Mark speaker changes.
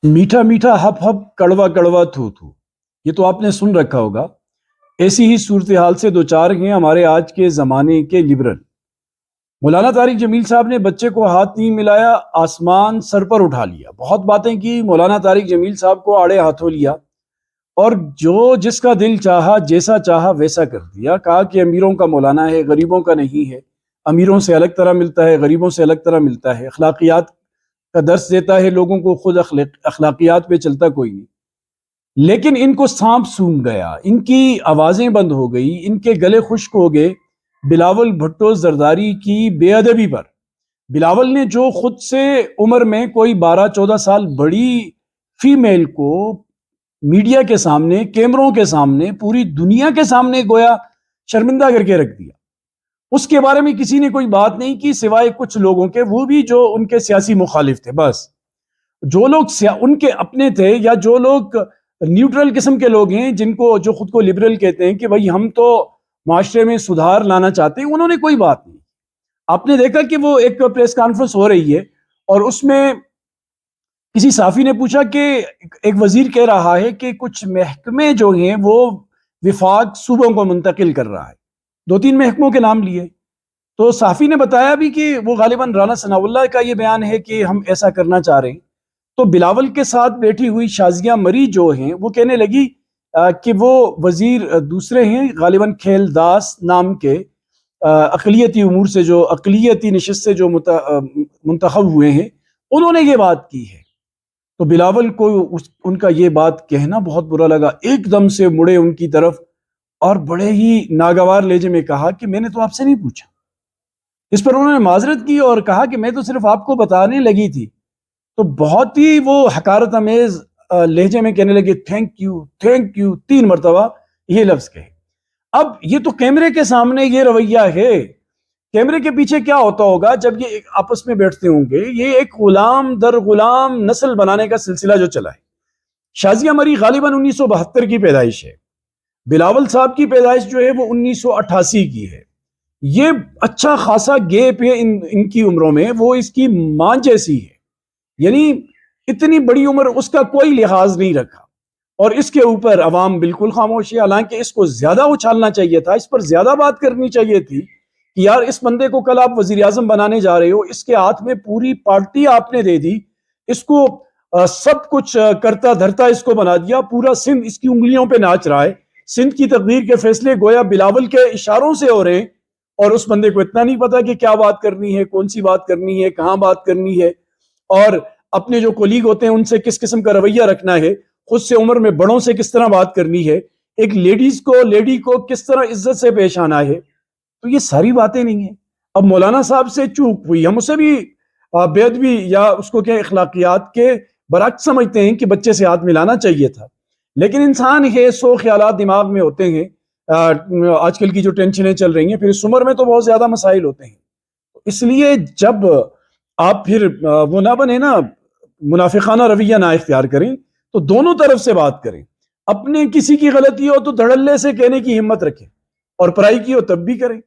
Speaker 1: میٹھا میٹھا hip hip کڑوا کڑوا تھو تھو، یہ تو آپ نے سن رکھا ہوگا۔ ایسی ہی صورتحال سے دوچار ہیں ہمارے آج کے زمانے کے لبرل۔ مولانا طارق جمیل صاحب نے بچے کو ہاتھ نہیں ملایا، آسمان سر پر اٹھا لیا، بہت باتیں کی، مولانا طارق جمیل صاحب کو آڑے ہاتھوں لیا اور جو جس کا دل چاہا جیسا چاہا ویسا کر دیا۔ کہا کہ امیروں کا مولانا ہے، غریبوں کا نہیں ہے، امیروں سے الگ طرح ملتا ہے، غریبوں سے الگ طرح ملتا ہے، اخلاقیات کا درس دیتا ہے لوگوں کو، خود اخلاقیات پہ چلتا کوئی نہیں۔ لیکن ان کو سانپ سونگھ گیا، ان کی آوازیں بند ہو گئی، ان کے گلے خشک ہو گئے بلاول بھٹو زرداری کی بے ادبی پر۔ بلاول نے جو خود سے عمر میں کوئی 12-14 سال بڑی فیمیل کو میڈیا کے سامنے، کیمروں کے سامنے، پوری دنیا کے سامنے گویا شرمندہ کر کے رکھ دیا، اس کے بارے میں کسی نے کوئی بات نہیں کی سوائے کچھ لوگوں کے، وہ بھی جو ان کے سیاسی مخالف تھے۔ بس جو لوگ ان کے اپنے تھے یا جو لوگ نیوٹرل قسم کے لوگ ہیں، جن کو جو خود کو لبرل کہتے ہیں کہ بھائی ہم تو معاشرے میں سدھار لانا چاہتے ہیں، انہوں نے کوئی بات نہیں۔ آپ نے دیکھا کہ وہ ایک پریس کانفرنس ہو رہی ہے اور اس میں کسی صحافی نے پوچھا کہ ایک وزیر کہہ رہا ہے کہ کچھ محکمے جو ہیں وہ وفاق صوبوں کو منتقل کر رہا ہے، 2-3 محکموں کے نام لیے۔ تو صحافی نے بتایا بھی کہ وہ غالباً رانا ثناء اللہ کا یہ بیان ہے کہ ہم ایسا کرنا چاہ رہے ہیں۔ تو بلاول کے ساتھ بیٹھی ہوئی شازیہ مری جو ہیں وہ کہنے لگی کہ وہ وزیر دوسرے ہیں، غالباً کھیل داس نام کے، اقلیتی امور سے، جو اقلیتی نشست سے جو منتخب ہوئے ہیں، انہوں نے یہ بات کی ہے۔ تو بلاول کو ان کا یہ بات کہنا بہت برا لگا، ایک دم سے مڑے ان کی طرف اور بڑے ہی ناگوار لہجے میں کہا کہ میں نے تو آپ سے نہیں پوچھا۔ اس پر انہوں نے معذرت کی اور کہا کہ میں تو صرف آپ کو بتانے لگی تھی۔ تو بہت ہی وہ حقارت امیز لہجے میں کہنے لگے تھینک یو تھینک یو، 3 مرتبہ یہ لفظ کہے۔ اب یہ تو کیمرے کے سامنے یہ رویہ ہے، کیمرے کے پیچھے کیا ہوتا ہوگا جب یہ آپس میں بیٹھتے ہوں گے؟ یہ ایک غلام در غلام نسل بنانے کا سلسلہ جو چلا ہے۔ شازیہ مری غالباً 1972 کی پیدائش ہے، بلاول صاحب کی پیدائش جو ہے وہ 1988 کی ہے۔ یہ اچھا خاصا گیپ ہے ان کی عمروں میں، وہ اس کی ماں جیسی ہے، یعنی اتنی بڑی عمر، اس کا کوئی لحاظ نہیں رکھا، اور اس کے اوپر عوام بالکل خاموش ہے۔ حالانکہ اس کو زیادہ اچھالنا چاہیے تھا، اس پر زیادہ بات کرنی چاہیے تھی کہ یار اس بندے کو کل آپ وزیر اعظم بنانے جا رہے ہو، اس کے ہاتھ میں پوری پارٹی آپ نے دے دی، اس کو سب کچھ کرتا دھرتا اس کو بنا دیا، پورا سندھ اس کی انگلیوں پہ ناچ رہا ہے، سندھ کی تقدیر کے فیصلے گویا بلاول کے اشاروں سے ہو رہے ہیں، اور اس بندے کو اتنا نہیں پتا کہ کیا بات کرنی ہے، کون سی بات کرنی ہے، کہاں بات کرنی ہے، اور اپنے جو کولیگ ہوتے ہیں ان سے کس قسم کا رویہ رکھنا ہے، خود سے عمر میں بڑوں سے کس طرح بات کرنی ہے، ایک لیڈی کو کس طرح عزت سے پیش آنا ہے۔ تو یہ ساری باتیں نہیں ہیں۔ اب مولانا صاحب سے چوک ہوئی، ہم اسے بھی بے ادبی یا اس کو کیا اخلاقیات کے برعکس سمجھتے ہیں کہ بچے سے ہاتھ ملانا چاہیے تھا، لیکن انسان ہے، 100 خیالات دماغ میں ہوتے ہیں۔ آج کل کی جو ٹینشنیں چل رہی ہیں، پھر اس عمر میں تو بہت زیادہ مسائل ہوتے ہیں، اس لیے جب آپ پھر وہ نہ بنے نا، منافقانہ رویہ نہ اختیار کریں، تو دونوں طرف سے بات کریں، اپنے کسی کی غلطی ہو تو دھڑلے سے کہنے کی ہمت رکھیں، اور پرائی کی ہو تب بھی کریں۔